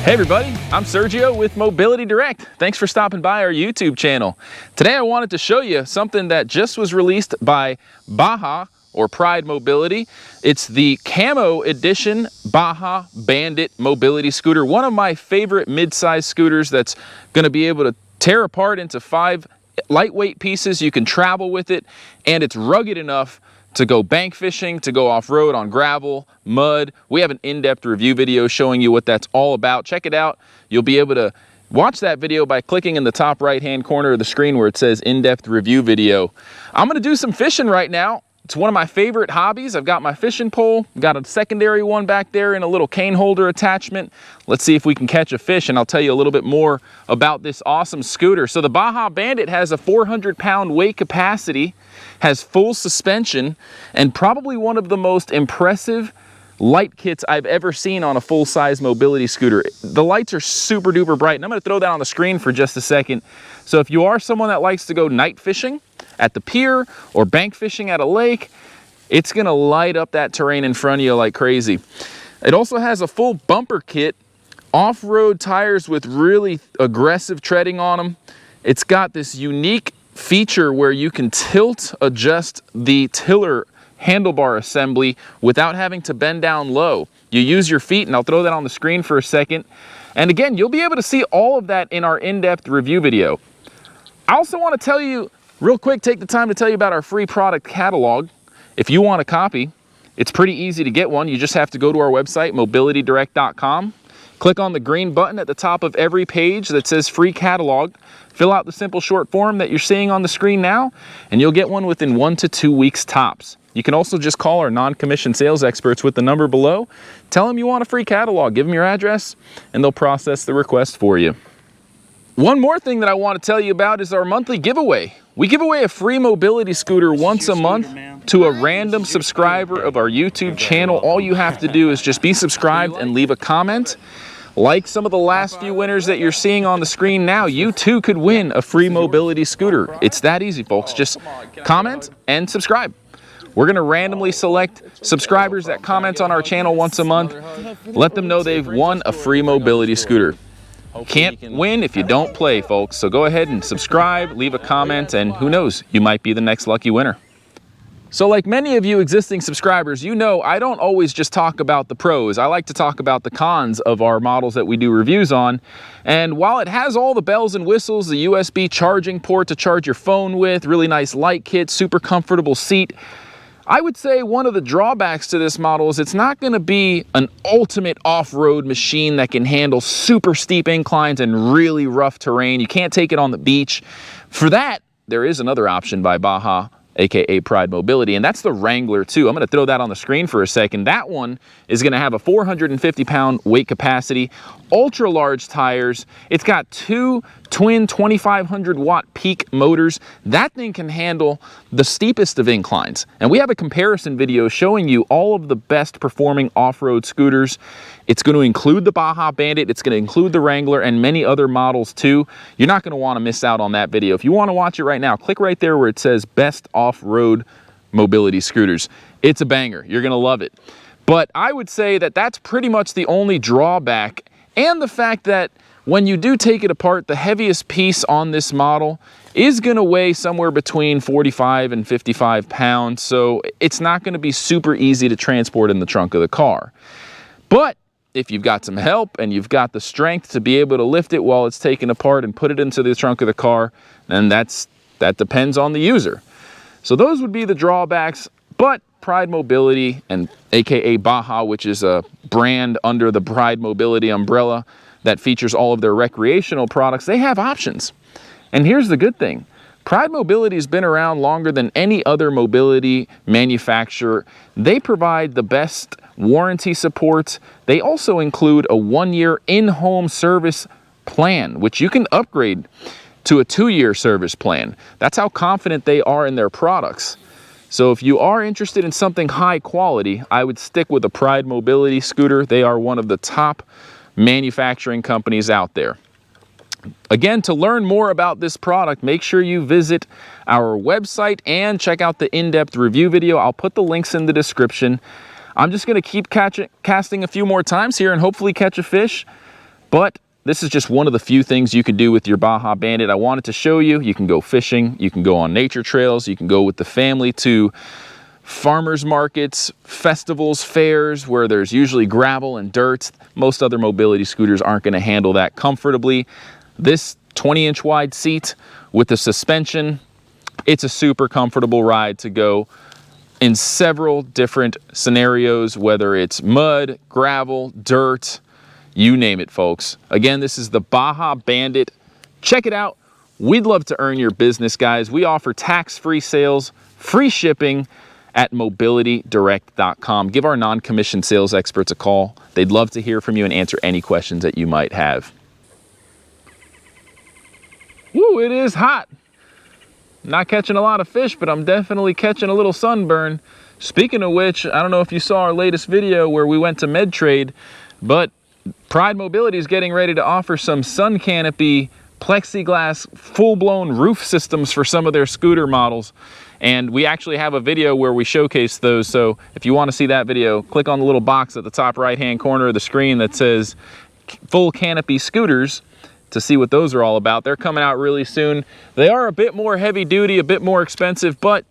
Hey everybody, I'm Sergio with Mobility Direct. Thanks for stopping by our YouTube channel. Today I wanted to show you something that just was released by Baja or Pride Mobility. It's the Camo Edition Baja Bandit mobility scooter. One of my favorite mid-size scooters that's gonna be able to tear apart into 5 lightweight pieces. You can travel with it, and it's rugged enough to go bank fishing, to go off-road on gravel, mud. We have an in-depth review video showing you what that's all about. Check it out. You'll be able to watch that video by clicking in the top right-hand corner of the screen where it says in-depth review video. I'm gonna do some fishing right now. It's one of my favorite hobbies. I've got my fishing pole, got a secondary one back there and a little cane holder attachment. Let's see if we can catch a fish, and I'll tell you a little bit more about this awesome scooter. So the Baja Bandit has a 400-pound weight capacity, has full suspension, and probably one of the most impressive light kits I've ever seen on a full-size mobility scooter. The lights are super duper bright, and I'm gonna throw that on the screen for just a second. So if you are someone that likes to go night fishing at the pier or bank fishing at a lake, it's gonna light up that terrain in front of you like crazy. It also has a full bumper kit, off-road tires with really aggressive treading on them. It's got this unique feature where you can tilt adjust the tiller handlebar assembly without having to bend down low. You use your feet, and I'll throw that on the screen for a second. And again, you'll be able to see all of that in our in-depth review video. I also want to tell you real quick, take the time to tell you about our free product catalog. If you want a copy, it's pretty easy to get one. You just have to go to our website, mobilitydirect.com. Click on the green button at the top of every page that says free catalog. Fill out the simple short form that you're seeing on the screen now, and you'll get one within 1 to 2 weeks tops. You can also just call our non-commissioned sales experts with the number below. Tell them you want a free catalog, give them your address, and they'll process the request for you. One more thing that I want to tell you about is our monthly giveaway. We give away a free mobility scooter once a month to a random subscriber of our YouTube channel. All you have to do is just be subscribed and leave a comment. Like some of the last few winners that you're seeing on the screen now, you too could win a free mobility scooter. It's that easy, folks. Just comment and subscribe. We're going to randomly select subscribers that comment on our channel once a month. Let them know they've won a free mobility scooter. Can't win if you don't play, folks. So go ahead and subscribe, leave a comment, and who knows, you might be the next lucky winner. So like many of you existing subscribers, you know I don't always just talk about the pros. I like to talk about the cons of our models that we do reviews on. And while it has all the bells and whistles, the USB charging port to charge your phone with, really nice light kit, super comfortable seat, I would say one of the drawbacks to this model is it's not going to be an ultimate off-road machine that can handle super steep inclines and really rough terrain. You can't take it on the beach. For that, there is another option by Baja, aka Pride Mobility, and that's the Wrangler 2. I'm going to throw that on the screen for a second. That one is going to have a 450-pound weight capacity, ultra large tires. It's got 2 twin 2500-watt peak motors. That thing can handle the steepest of inclines. And we have a comparison video showing you all of the best performing off-road scooters. It's going to include the Baja Bandit, it's going to include the Wrangler, and many other models too. You're not going to want to miss out on that video. If you want to watch it right now, click right there where it says Best Off-Road Mobility Scooters. It's a banger. You're going to love it. But I would say that that's pretty much the only drawback, and the fact that when you do take it apart, the heaviest piece on this model is going to weigh somewhere between 45 and 55 pounds, so it's not going to be super easy to transport in the trunk of the car. But if you've got some help and you've got the strength to be able to lift it while it's taken apart and put it into the trunk of the car, then that depends on the user. So those would be the drawbacks, but Pride Mobility, and aka Baja, which is a brand under the Pride Mobility umbrella that features all of their recreational products, they have options. And here's the good thing. Pride Mobility has been around longer than any other mobility manufacturer. They provide the best warranty support. They also include a 1-year in-home service plan, which you can upgrade to a 2-year service plan. That's how confident they are in their products. So if you are interested in something high quality, I would stick with a Pride Mobility scooter. They are one of the top manufacturing companies out there. Again, to learn more about this product, make sure you visit our website and check out the in-depth review video. I'll put the links in the description. I'm just going to keep casting a few more times here and hopefully catch a fish. But this is just one of the few things you can do with your Baja Bandit. I wanted to show you. You can go fishing, you can go on nature trails, you can go with the family to farmers markets, festivals, fairs, where there's usually gravel and dirt. Most other mobility scooters aren't going to handle that comfortably. This 20-inch wide seat with the suspension, it's a super comfortable ride to go in several different scenarios, whether it's mud, gravel, dirt, you name it, folks. Again, this is the Baja Bandit. Check it out. We'd love to earn your business, guys. We offer tax-free sales, free shipping at mobilitydirect.com. Give our non-commissioned sales experts a call. They'd love to hear from you and answer any questions that you might have. Woo, it is hot. Not catching a lot of fish, but I'm definitely catching a little sunburn. Speaking of which, I don't know if you saw our latest video where we went to MedTrade, but Pride Mobility is getting ready to offer some sun canopy, plexiglass, full-blown roof systems for some of their scooter models. And we actually have a video where we showcase those. So if you want to see that video, click on the little box at the top right-hand corner of the screen that says full canopy scooters to see what those are all about. They're coming out really soon. They are a bit more heavy duty, a bit more expensive, but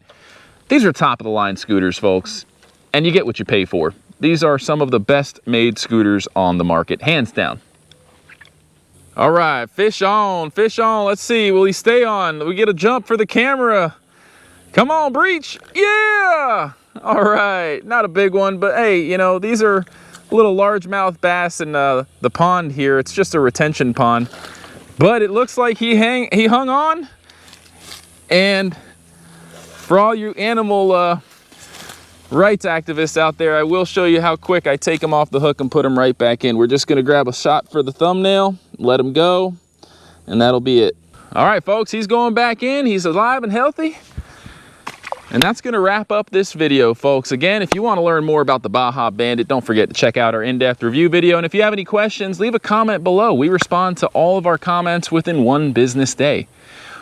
these are top of the line scooters, folks. And you get what you pay for. These are some of the best made scooters on the market, hands down. All right, fish on, fish on. Let's see, will he stay on? We get a jump for the camera. Come on, breach. Yeah! All right, not a big one, but hey, you know, these are little largemouth bass in the pond here. It's just a retention pond, but it looks like he hung on. And for all you animal rights activists out there, I will show you how quick I take him off the hook and put him right back in. We're just gonna grab a shot for the thumbnail, let him go, and that'll be it. All right, folks, he's going back in. He's alive and healthy. And that's gonna wrap up this video, folks. Again, if you wanna learn more about the Baja Bandit, don't forget to check out our in-depth review video. And if you have any questions, leave a comment below. We respond to all of our comments within 1 business day.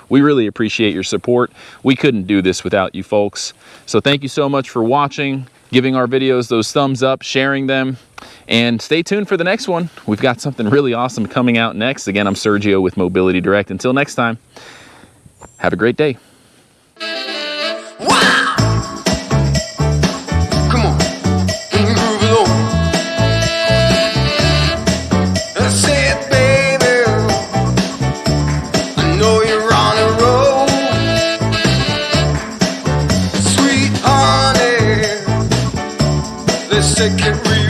We really appreciate your support. We couldn't do this without you folks. So thank you so much for watching, giving our videos those thumbs up, sharing them, and stay tuned for the next one. We've got something really awesome coming out next. Again, I'm Sergio with Mobility Direct. Until next time, have a great day. Wow! Come on, groove it on. I said, baby, I know you're on a roll. Sweet honey, let's take it real.